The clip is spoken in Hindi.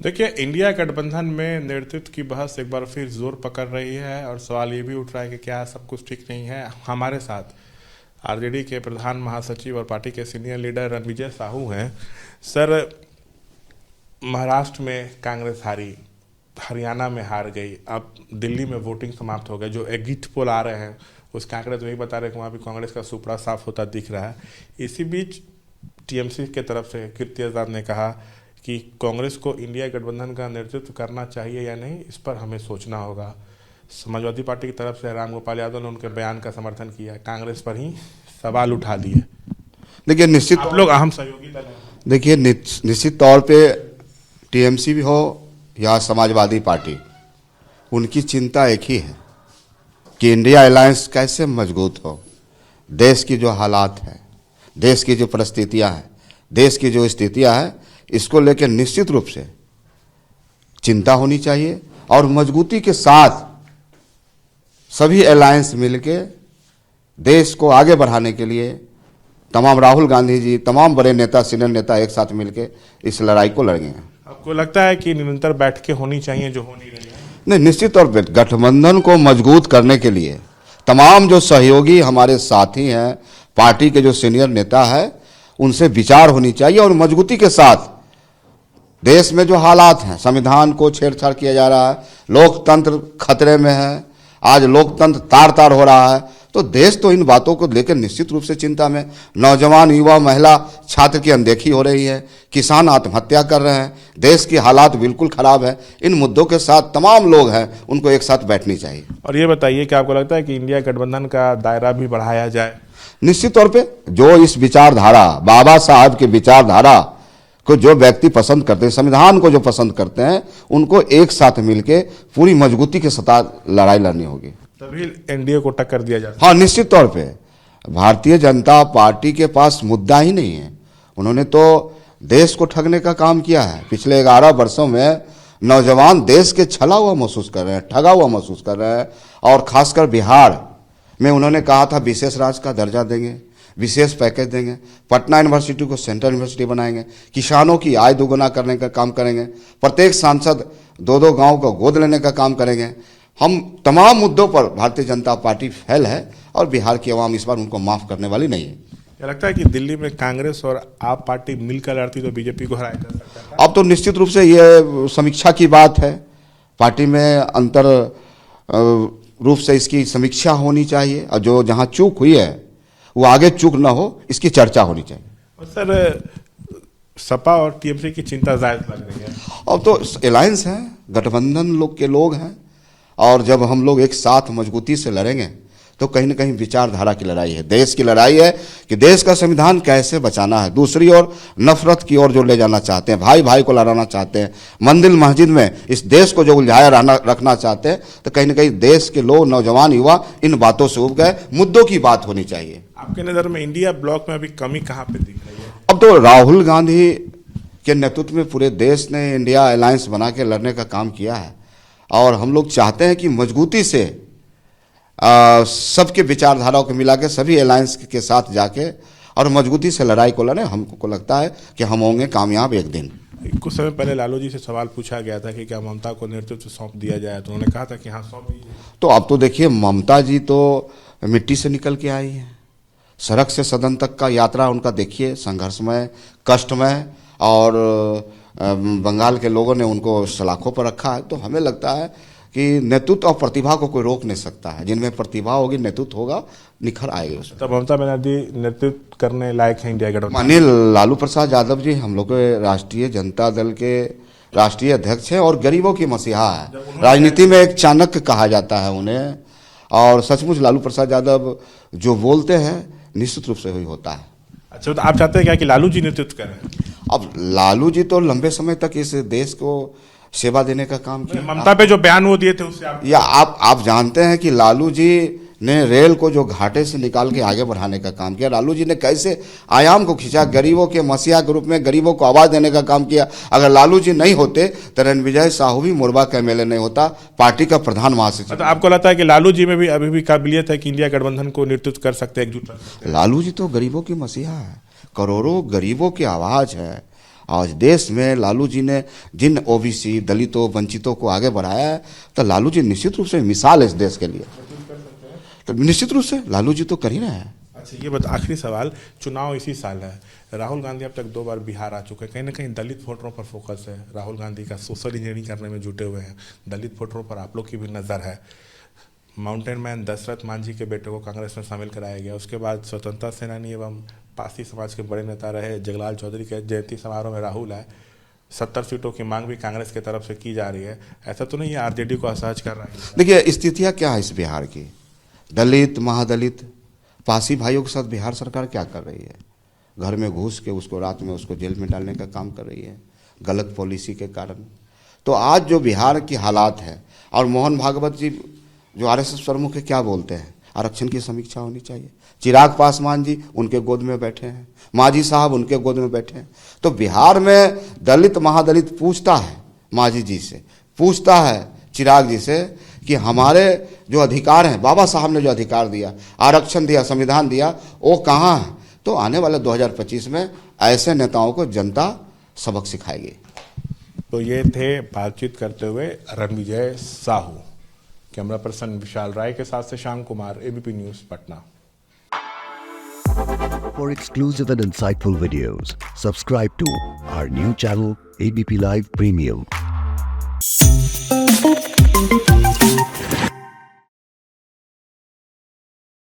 देखिए, इंडिया गठबंधन में नेतृत्व की बहस एक बार फिर जोर पकड़ रही है और सवाल ये भी उठ रहा है कि क्या सब कुछ ठीक नहीं है। हमारे साथ आरजेडी के प्रधान महासचिव और पार्टी के सीनियर लीडर रणविजय साहू हैं। सर, महाराष्ट्र में कांग्रेस हारी, हरियाणा में हार गई, अब दिल्ली में वोटिंग समाप्त हो गई। जो एग्जिट पोल आ रहे हैं उस आंकड़े तो यही बता रहे हैं कि वहाँ भी कांग्रेस का सुपड़ा साफ होता दिख रहा है। इसी बीच टीएमसी के तरफ से कीर्ति आजाद ने कहा कि कांग्रेस को इंडिया गठबंधन का नेतृत्व करना चाहिए या नहीं, इस पर हमें सोचना होगा। समाजवादी पार्टी की तरफ से रामगोपाल यादव ने उनके बयान का समर्थन किया, कांग्रेस पर ही सवाल उठा दिए। देखिए, निश्चित आप लोग अहम सहयोगी दल हैं। देखिए, निश्चित तौर पे टीएमसी भी हो या समाजवादी पार्टी, उनकी चिंता एक ही है कि इंडिया अलायंस कैसे मजबूत हो। देश की जो हालात है, देश की जो परिस्थितियां हैं, देश की जो स्थितियां हैं, इसको लेकर निश्चित रूप से चिंता होनी चाहिए और मजबूती के साथ सभी अलायंस मिलके देश को आगे बढ़ाने के लिए तमाम राहुल गांधी जी, तमाम बड़े नेता, सीनियर नेता एक साथ मिलके इस लड़ाई को लड़ेंगे। आपको लगता है कि निरंतर बैठकें होनी चाहिए जो हो नहीं रही है? नहीं, निश्चित तौर पर गठबंधन को मजबूत करने के लिए तमाम जो सहयोगी हमारे साथी हैं, पार्टी के जो सीनियर नेता है, उनसे विचार होनी चाहिए और मजबूती के साथ देश में जो हालात हैं, संविधान को छेड़छाड़ किया जा रहा है, लोकतंत्र खतरे में है, आज लोकतंत्र तार तार हो रहा है, तो देश तो इन बातों को लेकर निश्चित रूप से चिंता में। नौजवान, युवा, महिला, छात्र की अनदेखी हो रही है, किसान आत्महत्या कर रहे हैं, देश की हालात बिल्कुल खराब है। इन मुद्दों के साथ तमाम लोग हैं, उनको एक साथ बैठनी चाहिए। और ये बताइए कि आपको लगता है कि इंडिया गठबंधन का दायरा भी बढ़ाया जाए? निश्चित तौर पे जो इस विचारधारा, बाबा साहब की विचारधारा को जो व्यक्ति पसंद करते हैं, संविधान को जो पसंद करते हैं, उनको एक साथ मिलके पूरी मजबूती के साथ लड़ाई लड़नी होगी, तभी एनडीए को टक्कर दिया जा सकता। हाँ, निश्चित तौर पे भारतीय जनता पार्टी के पास मुद्दा ही नहीं है। उन्होंने तो देश को ठगने का काम किया है। पिछले 11 वर्षों में नौजवान देश के छला हुआ महसूस कर रहे हैं, ठगा हुआ महसूस कर रहे हैं। और खासकर बिहार में उन्होंने कहा था विशेष राज्य का दर्जा देंगे, विशेष पैकेज देंगे, पटना यूनिवर्सिटी को सेंट्रल यूनिवर्सिटी बनाएंगे, किसानों की आय दोगुना करने का काम करेंगे, प्रत्येक सांसद 2-2 गांव को गोद लेने का काम करेंगे। हम तमाम मुद्दों पर भारतीय जनता पार्टी फेल है और बिहार की आवाम इस बार उनको माफ करने वाली नहीं है। क्या लगता है कि दिल्ली में कांग्रेस और आप पार्टी मिलकर लड़ती तो बीजेपी को हराया जा सकता है? अब तो निश्चित रूप से ये समीक्षा की बात है, पार्टी में अंतर रूप से इसकी समीक्षा होनी चाहिए और जो जहां चूक हुई है वो आगे चूक ना हो, इसकी चर्चा होनी चाहिए। और सर, सपा और टीएमसी की चिंता जायज लग रही है। अब तो अलायंस है, गठबंधन लोग के लोग हैं, और जब हम लोग एक साथ मजबूती से लड़ेंगे तो कहीं ना कहीं विचारधारा की लड़ाई है, देश की लड़ाई है कि देश का संविधान कैसे बचाना है। दूसरी ओर नफरत की ओर जो ले जाना चाहते हैं, भाई भाई को लड़ाना चाहते हैं, मंदिर मस्जिद में इस देश को जो उलझाया रखना चाहते हैं, तो कहीं ना कहीं देश के लोग, नौजवान, युवा इन बातों से उब गए। मुद्दों की बात होनी चाहिए। आपके नज़र में इंडिया ब्लॉक में अभी कमी कहाँ पे दिख रही है? अब तो राहुल गांधी के नेतृत्व में पूरे देश ने इंडिया अलायंस बना के लड़ने का काम किया है और हम लोग चाहते हैं कि मजबूती से सबके विचारधाराओं को मिला के सभी अलायंस के साथ जाके और मजबूती से लड़ाई को लड़े। हमको लगता है कि हम होंगे कामयाब एक दिन। कुछ समय पहले लालू जी से सवाल पूछा गया था कि क्या ममता को नेतृत्व सौंप दिया जाए, तो उन्होंने कहा था कि हाँ, सौंप दीजिए। तो अब तो देखिए, ममता जी तो मिट्टी से निकल के आई हैं, सड़क से सदन तक का यात्रा उनका देखिए, संघर्षमय, कष्टमय, और बंगाल के लोगों ने उनको सलाखों पर रखा है। तो हमें लगता है कि नेतृत्व और प्रतिभा को कोई रोक नहीं सकता है। जिनमें प्रतिभा होगी, नेतृत्व होगा, निखर आएगी उसमें। तब ममता बनर्जी नेतृत्व करने लायक है इंडिया गठबंधन? माननीय लालू प्रसाद यादव जी हम लोग के राष्ट्रीय जनता दल के राष्ट्रीय अध्यक्ष हैं और गरीबों की मसीहा है। राजनीति में एक चाणक्य कहा जाता है उन्हें, और सचमुच लालू प्रसाद यादव जो बोलते हैं निश्चित रूप से वही होता है। अच्छा, तो आप चाहते हैं क्या कि लालू जी नेतृत्व करें? अब लालू जी तो लंबे समय तक इस देश को सेवा देने का काम किया। ममता पे जो बयान वो दिए थे उससे आप जानते हैं कि लालू जी ने रेल को जो घाटे से निकाल के आगे बढ़ाने का काम किया, लालू जी ने कैसे आयाम को खींचा, गरीबों के मसीहा के रूप में गरीबों को आवाज देने का काम किया। अगर लालू जी नहीं होते तो रणविजय साहू भी मोरबा का एमएलए नहीं होता, पार्टी का प्रधान महासचिव। तो आपको लगता है कि लालू जी में भी अभी भी काबिलियत है कि इंडिया गठबंधन को नेतृत्व कर सकते हैं, एकजुट कर सकते हैं? लालू जी तो गरीबों की मसीहा है, करोड़ों गरीबों की आवाज है, आज देश में लालू जी ने जिन ओबीसी दलितों वंचितों को आगे बढ़ाया है, तो लालू जी निश्चित रूप से मिसाल है इस देश के लिए। तो निश्चित रूप से लालू जी तो कर ही रहे हैं। अच्छा, ये बता, आखिरी सवाल, चुनाव इसी साल है, राहुल गांधी अब तक 2 बार बिहार आ चुके हैं, कहीं ना कहीं दलित वोटरों पर फोकस है, राहुल गांधी का सोशल इंजीनियरिंग करने में जुटे हुए हैं, दलित वोटरों पर आप लोग की भी नज़र है। माउंटेन मैन दशरथ मांझी के बेटे को कांग्रेस में शामिल कराया गया, उसके बाद स्वतंत्रता सेनानी एवं पासी समाज के बड़े नेता रहे जगलाल चौधरी के जयंती समारोह में राहुल आए। 70 सीटों की मांग भी कांग्रेस की तरफ से की जा रही है, ऐसा तो नहीं है आरजेडी को असहज कर रहा है? देखिए स्थितियाँ क्या है इस बिहार की, दलित महादलित पासी भाइयों के साथ बिहार सरकार क्या कर रही है, घर में घुस के उसको रात में उसको जेल में डालने का काम कर रही है, गलत पॉलिसी के कारण। तो आज जो बिहार की हालात है, और मोहन भागवत जी जो आरएसएस प्रमुख है क्या बोलते हैं, आरक्षण की समीक्षा होनी चाहिए। चिराग पासवान जी उनके गोद में बैठे हैं, मांझी साहब उनके गोद में बैठे हैं। तो बिहार में दलित महादलित पूछता है मांझी जी से, पूछता है चिराग जी से कि हमारे जो अधिकार हैं, बाबा साहब ने जो अधिकार दिया, आरक्षण दिया, संविधान दिया, वो कहाँ है? तो आने वाले 2025 में ऐसे नेताओं को जनता सबक सिखाएगी। तो ये थे बातचीत करते हुए रणविजय साहू। कैमरा पर्सन विशाल राय के साथ से Shyam Kumar, ABP news Patna. For exclusive and insightful videos, subscribe to our new channel ABP Live Premium.